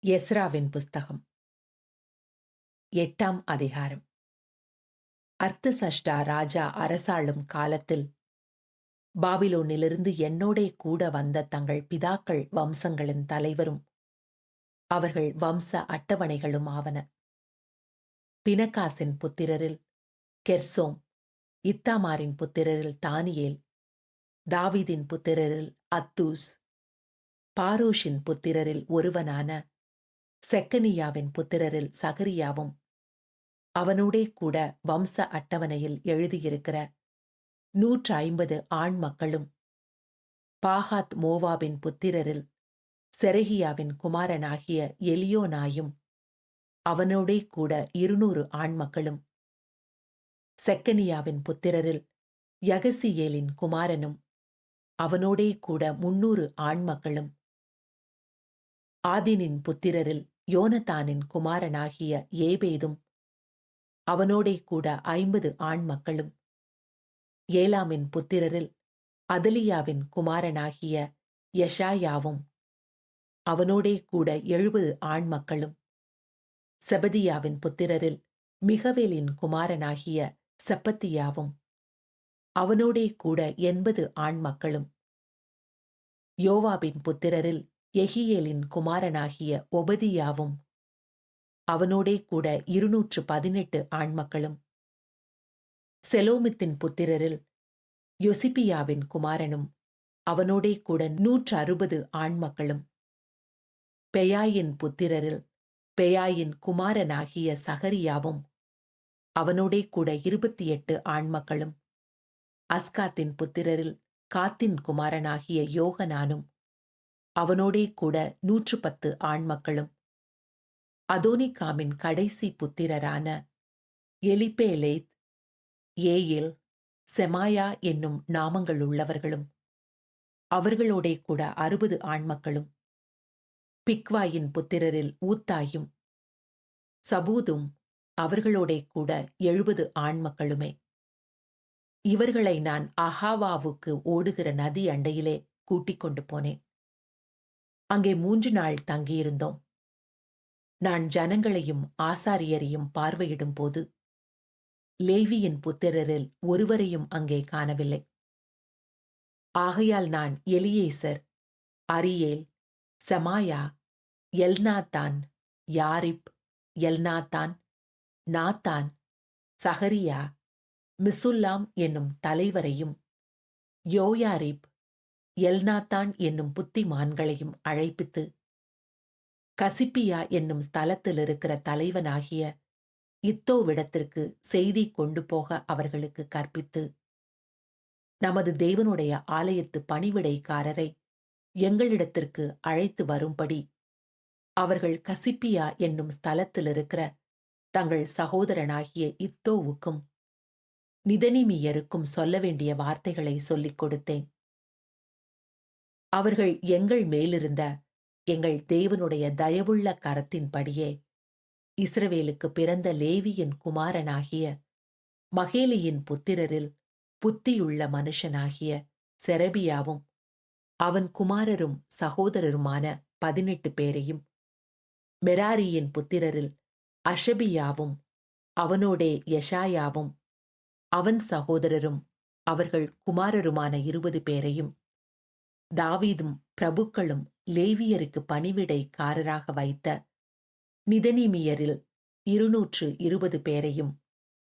எஸ்ராவின் புஸ்தகம் 8ஆம் அதிகாரம். அர்தசஷ்டா ராஜா அரசாளும் காலத்தில் பாபிலோனிலிருந்து என்னோடே கூட வந்த தங்கள் பிதாக்கள் வம்சங்களின் தலைவரும் அவர்கள் வம்ச அட்டவணைகளும் ஆவன. பினகாசின் புத்திரரில் கெர்சோம், இத்தாமாரின் புத்திரரில் தானியேல், தாவீதின் புத்திரரில் அத்தூஸ், பாரோஷின் புத்திரரில் ஒருவனான செக்கனியாவின் புத்திரரில் சகரியாவும், அவனோடே கூட வம்ச அட்டவணையில் எழுதியிருக்கிற 150 ஆண் மக்களும், பாகாத் மோவாபின் புத்திரரில் செரகியாவின் குமாரனாகிய எலியோனாயும், அவனோடே கூட 200 ஆண் மக்களும், செக்கனியாவின் புத்திரரில் யகசியேலின் குமாரனும், அவனோடே கூட 300 ஆண் மக்களும், ஆதினின் புத்திரரில் யோனத்தானின் குமாரனாகிய ஏபேதும், அவனோடே கூட 50 ஆண் மக்களும், ஏலாமின் புத்திரரில் அதலியாவின் குமாரனாகிய யெஷாயாவும், அவனோடே கூட 70 ஆண் மக்களும், செபதியாவின் புத்திரரில் மிகவேலின் குமாரனாகிய செப்பத்தியாவும், அவனோடே கூட 80 ஆண் மக்களும், யோவாபின் புத்திரரில் யெகியேலின் குமாரனாகிய ஒபதியாவும், அவனோடே கூட 218 ஆண் மக்களும், செலோமித்தின் புத்திரரில் யொசிபியாவின் குமாரனும், அவனோடே கூட 160 ஆண் மக்களும், பெயாயின் புத்திரரில் பெயாயின் குமாரனாகிய சகரியாவும், அவனோடே கூட 28 ஆண் மக்களும், அஸ்காத்தின் புத்திரரில் காத்தின் குமாரனாகிய யோகனானும், அவனோடே கூட 110 ஆண் மக்களும், அதோனிகாமின் கடைசி புத்திரரான எலிபேலேத், ஏயேல், செமாயா என்னும் நாமங்களுள்ளவர்களும், அவர்களோடே கூட 60 ஆண் மக்களும், பிக்வாயின் புத்திரரில் ஊத்தாயும், சபூதும், அவர்களோடே கூட 70 ஆண் மக்களுமே. இவர்களை நான் அகாவாவுக்கு ஓடுகிற நதி அண்டையிலே கூட்டிக் கொண்டு போனேன். அங்கே 3 நாள் தங்கியிருந்தோம். நான் ஜனங்களையும் ஆசாரியரையும் பார்வையிடும் போது லேவியின் புத்திரரில் ஒருவரையும் அங்கே காணவில்லை. ஆகையால் நான் எலியேசர், அரியேல், செமாயா, எல்நாத்தான், யாரிப், எல்நாத்தான், நாத்தான், சகரியா, மிசுல்லாம் என்னும் தலைவரையும், யோயாரிப், எல்நாத்தான் என்னும் புத்திமான்களையும் அழைப்பித்து, கசிப்பியா என்னும் ஸ்தலத்தில் இருக்கிற தலைவனாகிய இத்தோவிடத்திற்கு செய்தி கொண்டு போக அவர்களுக்கு கற்பித்து, நமது தேவனுடைய ஆலயத்து பணிவிடைக்காரரை எங்களிடத்திற்கு அழைத்து வரும்படி அவர்கள் கசிப்பியா என்னும் ஸ்தலத்தில் இருக்கிற தங்கள் சகோதரனாகிய இத்தோவுக்கும் நிதனிமியருக்கும் சொல்ல வேண்டிய வார்த்தைகளை சொல்லிக் கொடுத்தேன். அவர்கள் எங்கள் மேலிருந்த எங்கள் தேவனுடைய தயவுள்ள கரத்தின்படியே இஸ்ரவேலுக்கு பிறந்த லேவியின் குமாரனாகிய மகேலியின் புத்திரரில் புத்தியுள்ள மனுஷனாகிய செரபியாவும், அவன் குமாரரும் சகோதரருமான 18 பேரையும், மெராரியின் புத்திரரில் அஷபியாவும், அவனோடே யெஷாயாவும், அவன் சகோதரரும் அவர்கள் குமாரருமான 20 பேரையும், தாவீதும் பிரபுக்களும் லேவியருக்கு பணிவிடைக்காரராக வைத்த நிதனிமியரில் 220 பேரையும்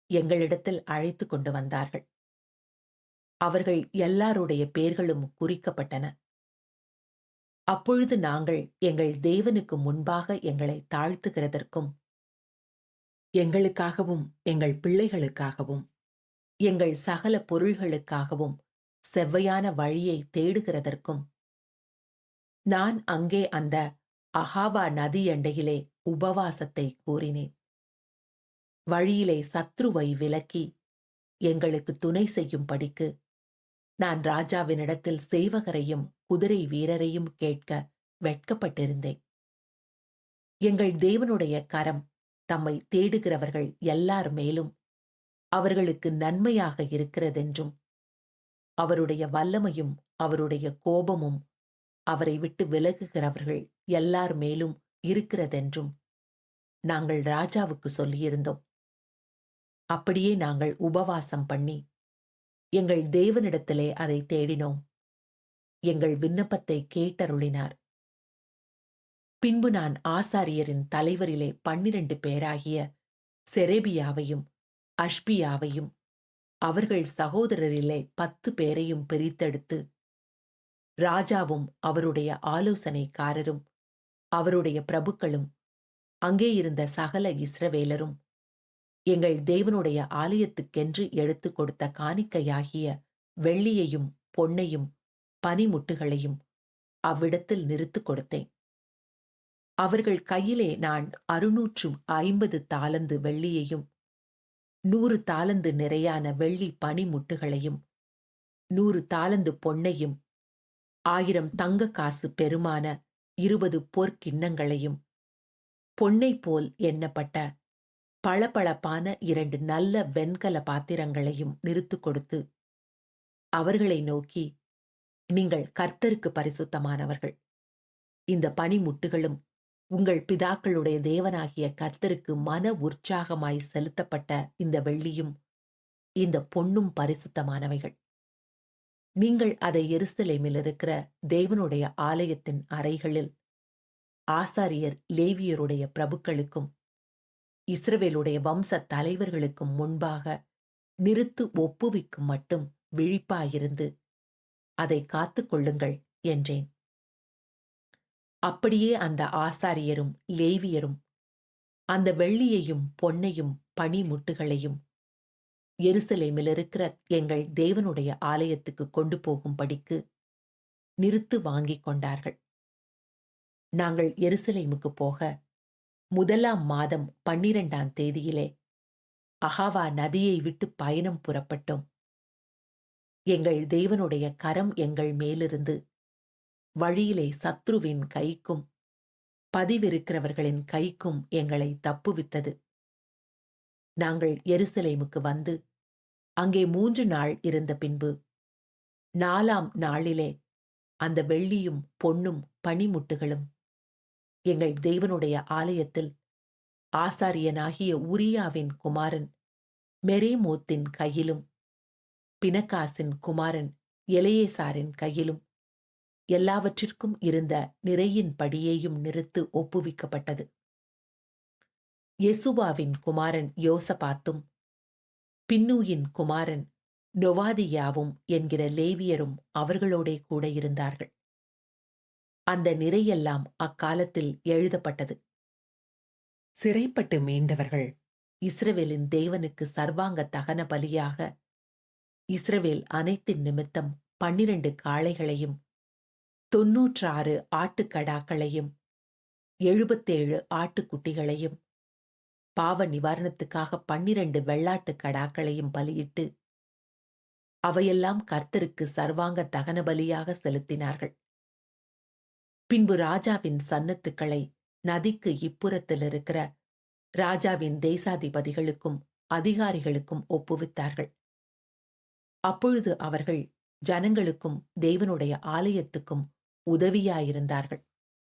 எங்களிடத்தில் அழைத்து கொண்டு வந்தார்கள். அவர்கள் எல்லாருடைய பேர்களும் குறிக்கப்பட்டன. அப்பொழுது நாங்கள் எங்கள் தேவனுக்கு முன்பாக எங்களை தாழ்த்துகிறதற்கும், எங்களுக்காகவும் எங்கள் பிள்ளைகளுக்காகவும் எங்கள் சகல பொருள்களுக்காகவும் செவ்வையான வழியை தேடுகிறதற்கும், நான் அங்கே அந்த அகாவா நதியண்டையிலே உபவாசத்தை கூறினேன். வழியிலே சத்ருவை விலக்கி எங்களுக்கு துணை செய்யும்படிக்கு நான் ராஜாவினிடத்தில் சேவகரையும் குதிரை வீரரையும் கேட்க வெட்கப்பட்டிருந்தேன். எங்கள் தேவனுடைய கரம் தம்மை தேடுகிறவர்கள் எல்லார் மேலும் அவர்களுக்கு நன்மையாக இருக்கிறதென்றும், அவருடைய வல்லமையும் அவருடைய கோபமும் அவரை விட்டு விலகுகிறவர்கள் எல்லார் மேலும் இருக்கிறதென்றும் நாங்கள் ராஜாவுக்கு சொல்லியிருந்தோம். அப்படியே நாங்கள் உபவாசம் பண்ணி எங்கள் தேவனிடத்திலே அதை தேடினோம். எங்கள் விண்ணப்பத்தை கேட்டருளினார். பின்பு நான் ஆசாரியரின் தலைவரிலே 12 பேராகிய செரெபியாவையும் அஷ்பியாவையும் அவர்கள் சகோதரரிலே 10 பேரையும் பிரித்தெடுத்து, ராஜாவும் அவருடைய ஆலோசனைக்காரரும் அவருடைய பிரபுக்களும் அங்கே இருந்த சகல இஸ்ரவேலரும் எங்கள் தேவனுடைய ஆலயத்துக்கென்று எடுத்துக் கொடுத்த காணிக்கையாகிய வெள்ளியையும் பொன்னையும் பனிமுட்டுகளையும் அவ்விடத்தில் நிறுத்துக் கொடுத்தேன். அவர்கள் கையிலே நான் 650 தாலந்து வெள்ளியையும் 100 தாலந்து நிறையான வெள்ளி பனிமுட்டுகளையும் 100 தாலந்து பொன்னையும் 1000 தங்க காசு பெருமான 20 பொற்கிண்ணங்களையும் பொன்னைப் போல் எண்ணப்பட்ட பளபளப்பான 2 நல்ல வெண்கல பாத்திரங்களையும் நிறுத்துக் கொடுத்து அவர்களை நோக்கி, நீங்கள் கர்த்தருக்கு பரிசுத்தமானவர்கள். இந்த பனிமுட்டுகளும் உங்கள் பிதாக்களுடைய தேவனாகிய கர்த்தருக்கு மன உற்சாகமாய் செலுத்தப்பட்ட இந்த வெள்ளியும் இந்த பொன்னும் பரிசுத்தமானவைகள். நீங்கள் அதை எருசலேமில் இருக்கிற தேவனுடைய ஆலயத்தின் அறைகளில் ஆசாரியர் லேவியருடைய பிரபுக்களுக்கும் இஸ்ரவேலுடைய வம்ச தலைவர்களுக்கும் முன்பாக நிறுத்து ஒப்புவிக்கும் மட்டும் விழிப்பாயிருந்து அதை காத்துக்கொள்ளுங்கள் என்றேன். அப்படியே அந்த ஆசாரியரும் லேவியரும் அந்த வெள்ளியையும் பொன்னையும் பனிமுட்டுகளையும் எருசலேமில் இருக்கிற எங்கள் தேவனுடைய ஆலயத்துக்கு கொண்டு போகும்படிக்கு நிறுத்து வாங்கிக் கொண்டார்கள். நாங்கள் எருசலேமுக்கு போக முதலாம் மாதம் 12ஆம் தேதியிலே அகாவா நதியை விட்டு பயணம் புறப்பட்டோம். எங்கள் தேவனுடைய கரம் எங்கள் மேலிருந்து வழியிலே சத்ருவின் கைக்கும் பதிவிருக்கிறவர்களின் கைக்கும் எங்களை தப்புவித்தது. நாங்கள் எருசலேமுக்கு வந்து அங்கே 3 நாள் இருந்த பின்பு 4ஆம் நாளிலே அந்த வெள்ளியும் பொன்னும் பனிமுட்டுகளும் எங்கள் தேவனுடைய ஆலயத்தில் ஆசாரியனாகிய உரியாவின் குமாரன் மெரேமோத்தின் கையிலும் பினகாசின் குமாரன் எலெயேசாரின் கையிலும் எல்லாவற்றிற்கும் இருந்த நிறையின் படியையும் நிறுத்து ஒப்புவிக்கப்பட்டது. யெசுவாவின் குமாரன் யோசபாத்தும் பின்னூயின் குமாரன் நொவாதியாவும் என்கிற லேவியரும் அவர்களோடே கூட இருந்தார்கள். அந்த நிறையெல்லாம் அக்காலத்தில் எழுதப்பட்டது. சிறைப்பட்டு மீண்டவர்கள் இஸ்ரவேலின் தேவனுக்கு சர்வாங்க தகன பலியாக இஸ்ரவேல் அனைத்தின் நிமித்தம் 12 காளைகளையும் 96 ஆட்டுக்கடாக்களையும் 77 ஆட்டுக்குட்டிகளையும் பாவ நிவாரணத்துக்காக 12 வெள்ளாட்டு கடாக்களையும் பலியிட்டு அவையெல்லாம் கர்த்தருக்கு சர்வாங்க தகன பலியாக செலுத்தினார்கள். பின்பு ராஜாவின் சன்னத்துக்களை நதிக்கு இப்புறத்தில் இருக்கிற ராஜாவின் தேசாதிபதிகளுக்கும் அதிகாரிகளுக்கும் ஒப்புவித்தார்கள். அப்பொழுது அவர்கள் ஜனங்களுக்கும் தேவனுடைய ஆலயத்துக்கும் உதவியாயிருந்தார்கள்.